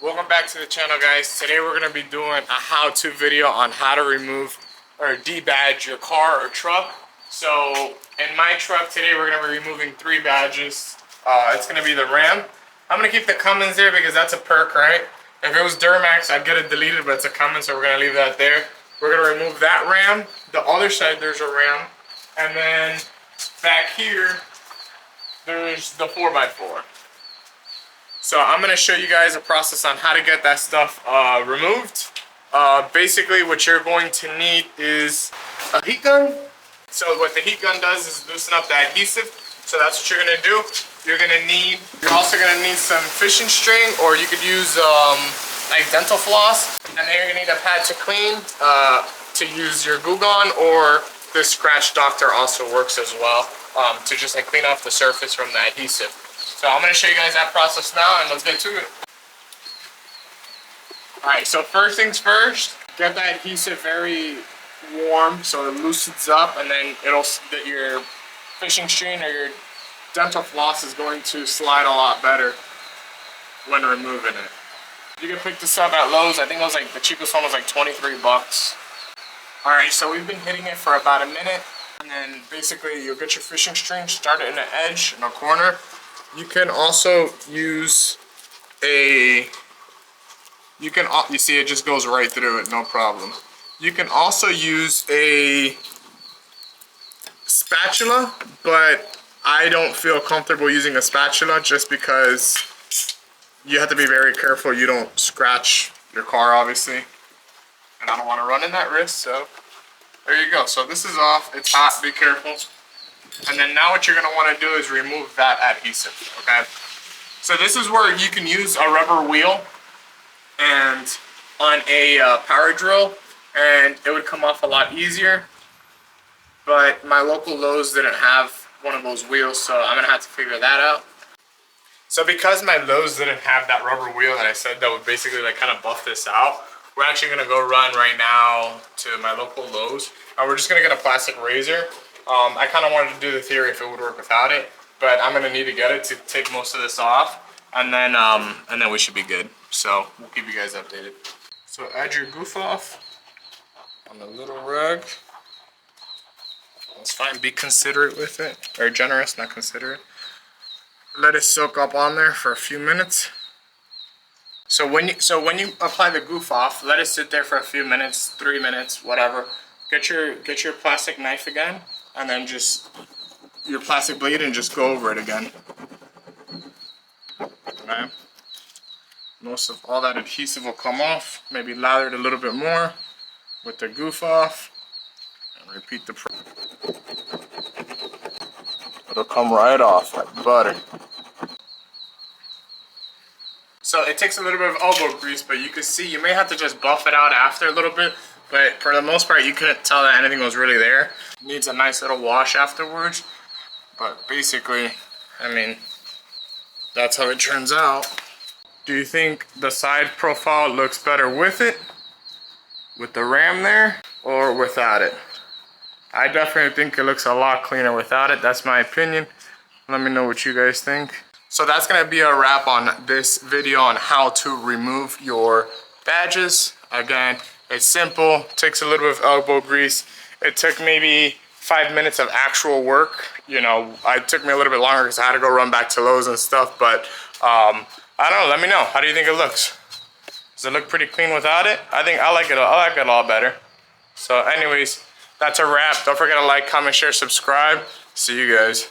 Welcome back to the channel, guys. Today we're going to be doing a how-to video on how to remove or debadge your car or truck. So in my truck today we're going to be removing 3 badges. It's going to be the Ram. I'm going to keep the Cummins there because that's a perk, right? If it was Duramax I'd get it deleted, but it's a Cummins, so we're going to leave that there. We're going to remove that Ram. The other side there's a Ram. And then back here there's the 4x4. So I'm going to show you guys a process on how to get that stuff removed. Basically what you're going to need is a heat gun. So what the heat gun does is loosen up the adhesive. So that's what you're going to do. You're also going to need some fishing string, or you could use like dental floss. And then you're going to need a pad to clean to use your Goo Gone, or the Scratch Doctor also works as well to just like clean off the surface from the adhesive. So I'm going to show you guys that process now, and let's get to it. Alright, so first things first, get that adhesive very warm so it loosens up, and then your fishing string or your dental floss is going to slide a lot better when removing it. You can pick this up at Lowe's. I think it was like the cheapest one was like 23 bucks. Alright, so we've been hitting it for about a minute, and then basically you'll get your fishing string, start it in the edge, in a corner. You can also use you see it just goes right through it, no problem. You can also use a spatula, but I don't feel comfortable using a spatula just because you have to be very careful you don't scratch your car, obviously. And I don't want to run in that risk, so there you go. So this is off, it's hot, be careful. And then now what you're going to want to do is remove that adhesive, okay? So this is where you can use a rubber wheel and on a power drill, and it would come off a lot easier. But my local Lowe's didn't have one of those wheels, so I'm going to have to figure that out. So because my Lowe's didn't have that rubber wheel that I said that would basically like kind of buff this out, we're actually going to go run right now to my local Lowe's, and we're just going to get a plastic razor. I kind of wanted to do the theory if it would work without it, but I'm going to need to get it to take most of this off, and then we should be good. So we'll keep you guys updated. So add your goof off on the little rug. That's fine. Be considerate with it, or generous, not considerate. Let it soak up on there for a few minutes. So when you apply the goof off, let it sit there for a few minutes, 3 minutes, whatever. Get your plastic knife again, and then just your plastic blade, and just go over it again. Okay. Most of all that adhesive will come off. Maybe lather it a little bit more with the goof off, and repeat the process. It'll come right off like butter. So it takes a little bit of elbow grease, but you can see you may have to just buff it out after a little bit. But for the most part, you couldn't tell that anything was really there. It needs a nice little wash afterwards. But basically, I mean, that's how it turns out. Do you think the side profile looks better with it? With the Ram there? Or without it? I definitely think it looks a lot cleaner without it. That's my opinion. Let me know what you guys think. So that's going to be a wrap on this video on how to remove your badges. Again, it's simple, takes a little bit of elbow grease. It took maybe 5 minutes of actual work. You know, it took me a little bit longer because I had to go run back to Lowe's and stuff. But I don't know, let me know. How do you think it looks? Does it look pretty clean without it? I like it a lot better. So anyways, that's a wrap. Don't forget to like, comment, share, subscribe. See you guys.